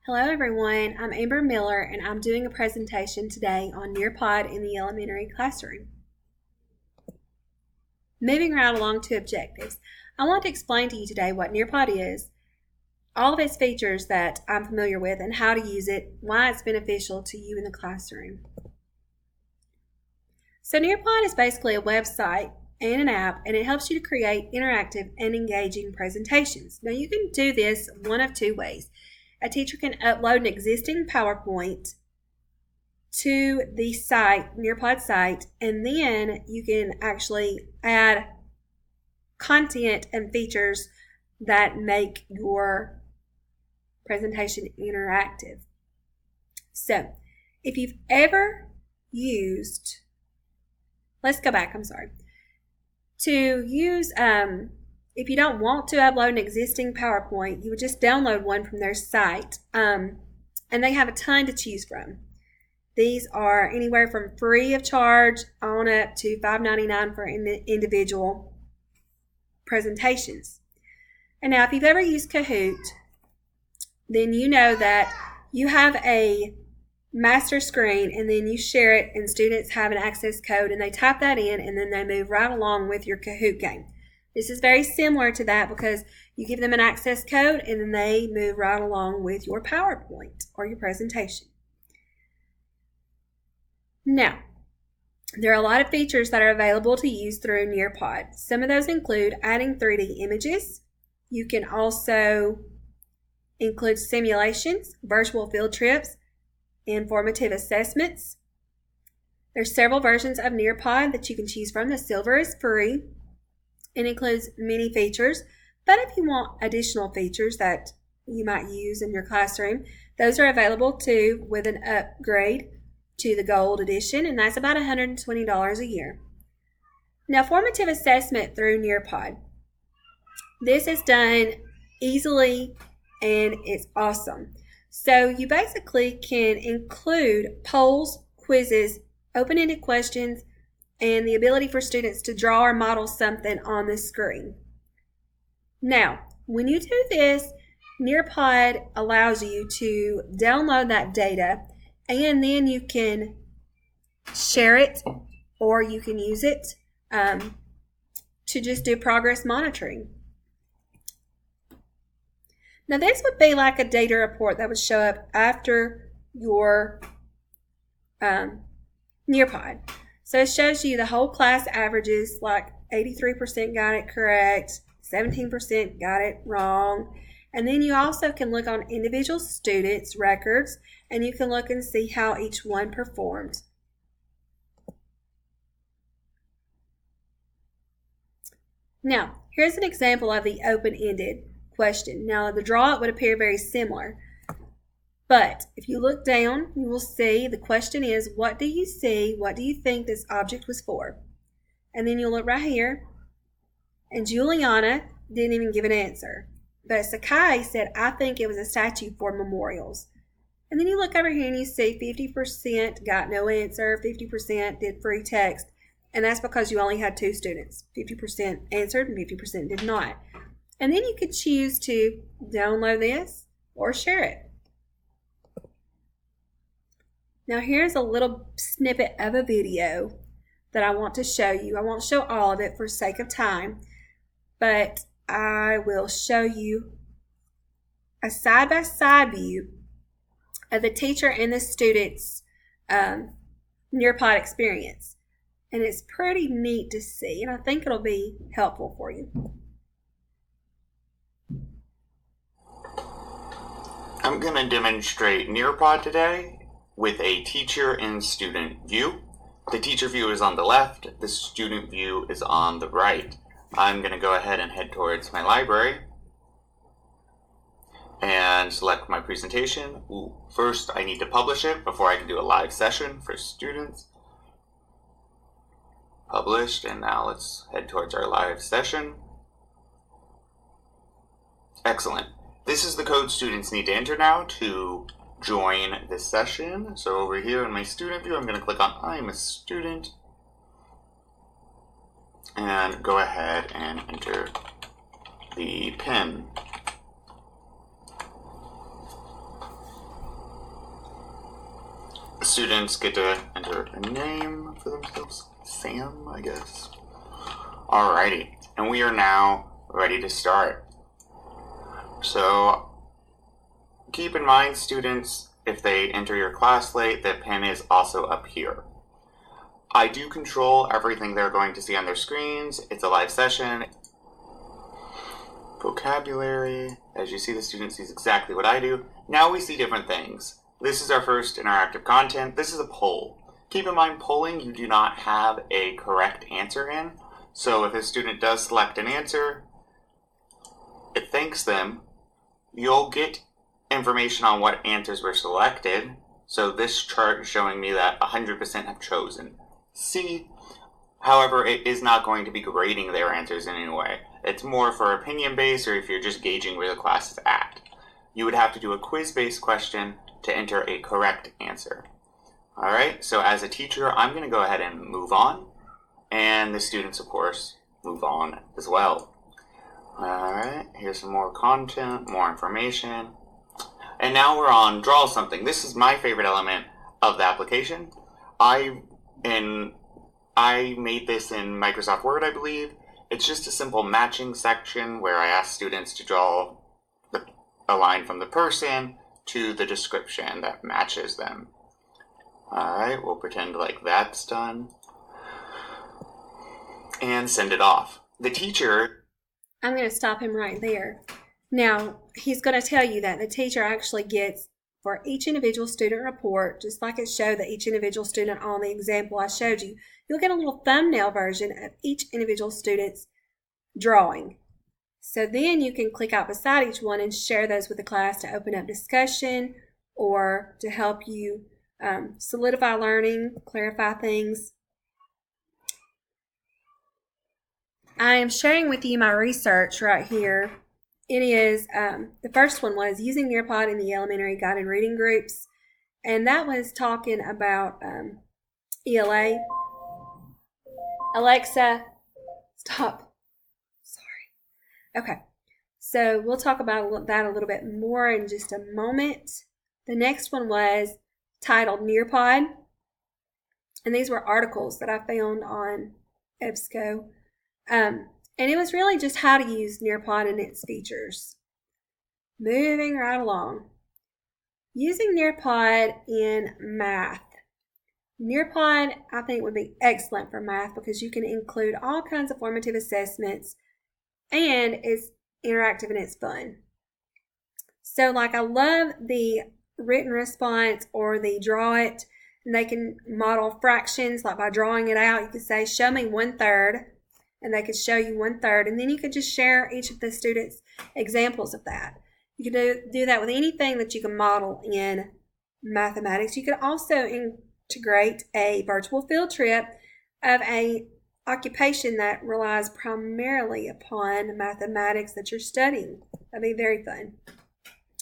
Hello everyone, I'm Amber Miller and I'm doing a presentation today on Nearpod in the elementary classroom. Moving right along to objectives, I want to explain to you today what Nearpod is, all of its features that I'm familiar with and how to use it, why it's beneficial to you in the classroom. So Nearpod is basically a website and an app, and it helps you to create interactive and engaging presentations. Now you can do this one of two ways. A teacher can upload an existing PowerPoint to the site, Nearpod site, and then you can actually add content and features that make your presentation interactive. So, if you've ever used, if you don't want to upload an existing PowerPoint, you would just download one from their site, and they have a ton to choose from. These are anywhere from free of charge on up to $5.99 for individual presentations. And now if you've ever used Kahoot, then you know that you have a master screen and then you share it and students have an access code and they type that in and then they move right along with your Kahoot game. This is very similar to that because you give them an access code and then they move right along with your PowerPoint or your presentation. Now, there are a lot of features that are available to use through Nearpod. Some of those include adding 3D images. You can also include simulations, virtual field trips, and formative assessments. There's several versions of Nearpod that you can choose from. The Silver is free. It includes many features, but if you want additional features that you might use in your classroom, those are available too with an upgrade to the Gold Edition, and that's about $120 a year. Now, formative assessment through Nearpod. This is done easily and it's awesome. So you basically can include polls, quizzes, open-ended questions, and the ability for students to draw or model something on the screen. Now, when you do this, Nearpod allows you to download that data and then you can share it or you can use it to just do progress monitoring. Now this would be like a data report that would show up after your Nearpod. So it shows you the whole class averages, like 83% got it correct, 17% got it wrong. And then you also can look on individual students' records and you can look and see how each one performed. Now, here's an example of the open-ended question. Now, the draw would appear very similar. But if you look down, you will see the question is, what do you see? What do you think this object was for? And then you'll look right here. And Juliana didn't even give an answer. But Sakai said, I think it was a statue for memorials. And then you look over here and you see 50% got no answer, 50% did free text. And that's because you only had two students. 50% answered and 50% did not. And then you could choose to download this or share it. Now here's a little snippet of a video that I want to show you. I won't show all of it for sake of time, but I will show you a side-by-side view of the teacher and the student's Nearpod experience. And it's pretty neat to see, and I think it'll be helpful for you. I'm going to demonstrate Nearpod today with a teacher and student view. The teacher view is on the left, the student view is on the right. I'm going to go ahead and head towards my library and select my presentation. First, I need to publish it before I can do a live session for students. Published, and now let's head towards our live session. Excellent. This is the code students need to enter now to join this session. So over here in my student view, I'm going to click on I'm a student and go ahead and enter the PIN. Students get to enter a name for themselves. Sam, I guess. Alrighty, and we are now ready to start. So, keep in mind, students, if they enter your class late, the pin is also up here. I do control everything they're going to see on their screens. It's a live session. Vocabulary. As you see, the student sees exactly what I do. Now we see different things. This is our first interactive content. This is a poll. Keep in mind, polling, you do not have a correct answer in. So if a student does select an answer, it thanks them. You'll get information on what answers were selected. So this chart is showing me that 100% have chosen C. However, it is not going to be grading their answers in any way. It's more for opinion-based, or if you're just gauging where the class is at. You would have to do a quiz-based question to enter a correct answer. Alright, so as a teacher, I'm going to go ahead and move on. And the students, of course, move on as well. Alright, here's some more content, more information. And now we're on Draw Something. This is my favorite element of the application. I made this in Microsoft Word, I believe. It's just a simple matching section where I ask students to draw a line from the person to the description that matches them. Alright, we'll pretend like that's done. And send it off. The teacher... I'm going to stop him right there. Now, he's going to tell you that the teacher actually gets, for each individual student report, just like it showed that each individual student on the example I showed you, you'll get a little thumbnail version of each individual student's drawing. So then you can click out beside each one and share those with the class to open up discussion or to help you solidify learning, clarify things. I am sharing with you my research right here. It is, the first one was using Nearpod in the elementary guided reading groups. And that was talking about ELA. Alexa, stop. Sorry. Okay. So we'll talk about that a little bit more in just a moment. The next one was titled Nearpod. And these were articles that I found on EBSCO. And it was really just how to use Nearpod and its features. Moving right along. Using Nearpod in math. Nearpod, I think, would be excellent for math because you can include all kinds of formative assessments and it's interactive and it's fun. So, like, I love the written response or the draw it. And they can model fractions, like by drawing it out. You could say, show me 1/3. And they could show you 1/3, and then you could just share each of the students' examples of that. You could do that with anything that you can model in mathematics. You could also integrate a virtual field trip of a occupation that relies primarily upon mathematics that you're studying. That'd be very fun.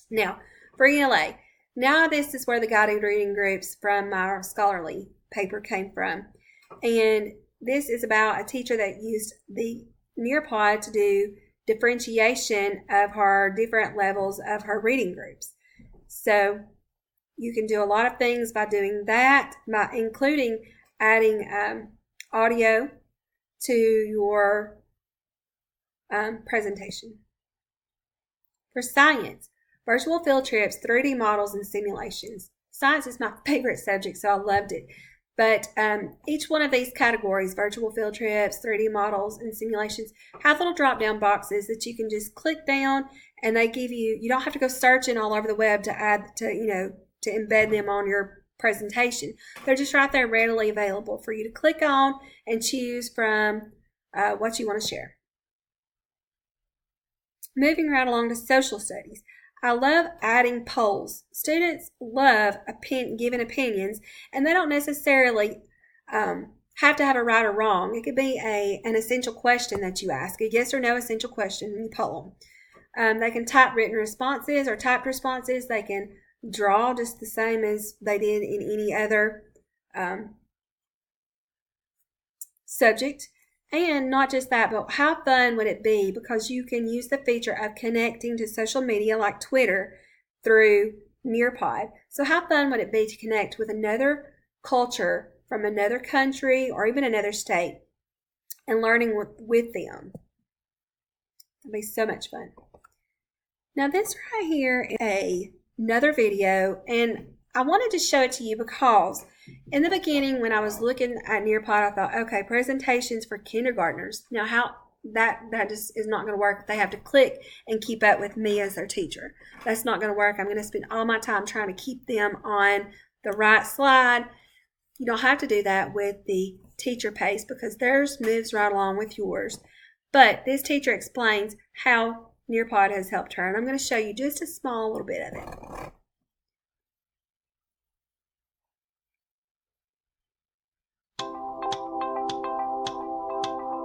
Now, for ELA, now this is where the guided reading groups from our scholarly paper came from. And this is about a teacher that used the Nearpod to do differentiation of her different levels of her reading groups. So you can do a lot of things by doing that, by including adding audio to your presentation. For science, virtual field trips, 3D models, and simulations. Science is my favorite subject, so I loved it. But each one of these categories, virtual field trips, 3D models, and simulations, have little drop-down boxes that you can just click down, and they give you, you don't have to go searching all over the web to add, to embed them on your presentation. They're just right there readily available for you to click on and choose from what you want to share. Moving right along to social studies. I love adding polls. Students love giving opinions, and they don't necessarily have to have a right or wrong. It could be an essential question that you ask, a yes or no essential question, and you poll them. They can type written responses or typed responses. They can draw just the same as they did in any other subject. And not just that, but how fun would it be, because you can use the feature of connecting to social media like Twitter through Nearpod. So how fun would it be to connect with another culture from another country or even another state and learning with them? It'll be so much fun. Now this right here is another video, and I wanted to show it to you because in the beginning when I was looking at Nearpod, I thought, okay, presentations for kindergartners. Now how that just is not going to work. They have to click and keep up with me as their teacher. That's not going to work. I'm going to spend all my time trying to keep them on the right slide. You don't have to do that with the teacher pace because theirs moves right along with yours. But this teacher explains how Nearpod has helped her, and I'm going to show you just a small little bit of it.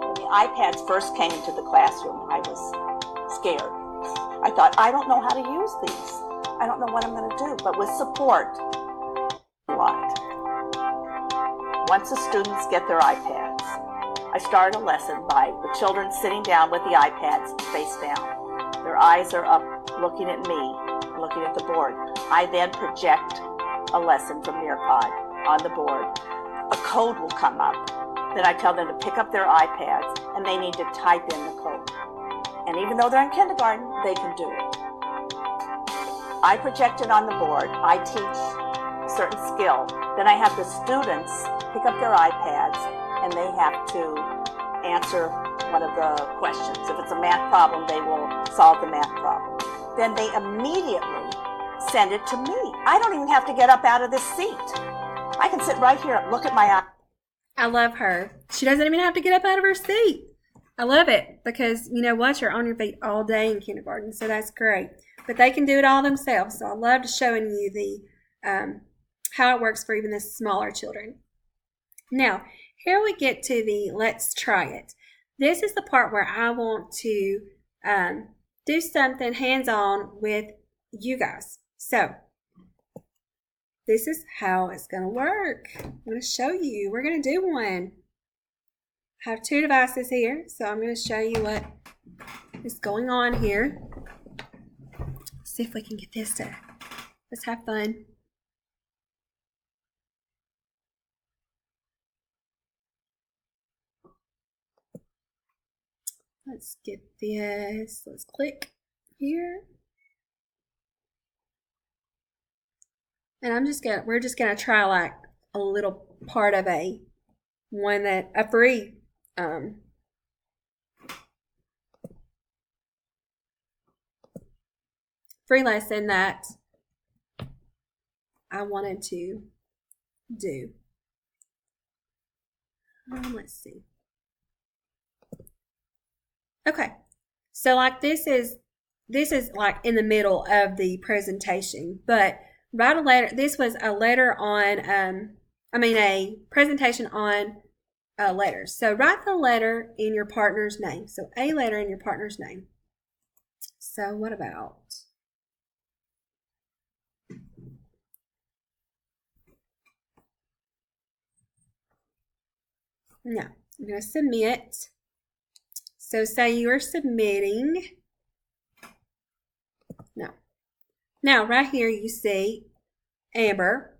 When the iPads first came into the classroom, I was scared. I thought, I don't know how to use these. I don't know what I'm going to do. But with support, a lot. Once the students get their iPads, I started a lesson by the children sitting down with the iPads face down. Their eyes are up, looking at me, looking at the board. I then project a lesson from Nearpod on the board. A code will come up. Then I tell them to pick up their iPads, and they need to type in the code. And even though they're in kindergarten, they can do it. I project it on the board. I teach a certain skill. Then I have the students pick up their iPads, and they have to answer one of the questions. If it's a math problem, they will solve the math problem. Then they immediately send it to me. I don't even have to get up out of this seat. I can sit right here and look at my iPad. I love her. She doesn't even have to get up out of her seat. I love it because, you know what, you're on your feet all day in kindergarten, so that's great. But they can do it all themselves, so I love showing you the how it works for even the smaller children. Now, here we get to the let's try it. This is the part where I want to do something hands-on with you guys. So, this is how it's going to work. I'm going to show you. We're going to do one. I have two devices here, so I'm going to show you what is going on here. Let's see if we can get this to, let's have fun. Let's get this. Let's click here. And we're just gonna try like a little part of a free free lesson that I wanted to do. Let's see. Okay, so like this is like in the middle of the presentation, but write a letter. This was a letter on, a presentation on letters. So write the letter in your partner's name. So a letter in your partner's name. So what about? No, I'm going to submit. So say you are submitting. No. Now right here you see Amber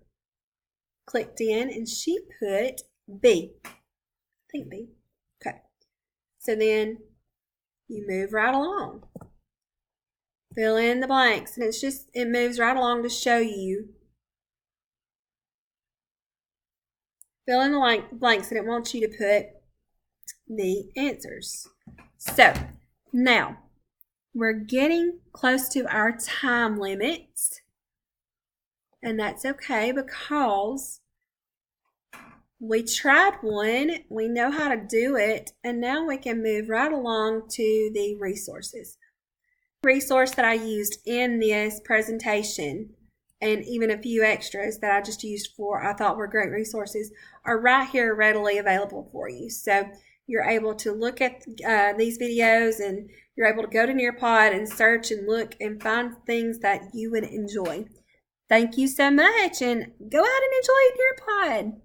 clicked in and she put B. I think B. Okay. So then you move right along. Fill in the blanks, and it moves right along to show you. Fill in the blanks, and it wants you to put the answers. So now we're getting close to our time limits, and that's okay because we tried one, we know how to do it, and now we can move right along to the resources. The resource that I used in this presentation, and even a few extras that I just used I thought were great resources, are right here readily available for you. So you're able to look at these videos, and you're able to go to Nearpod and search and look and find things that you would enjoy. Thank you so much, and go out and enjoy Nearpod.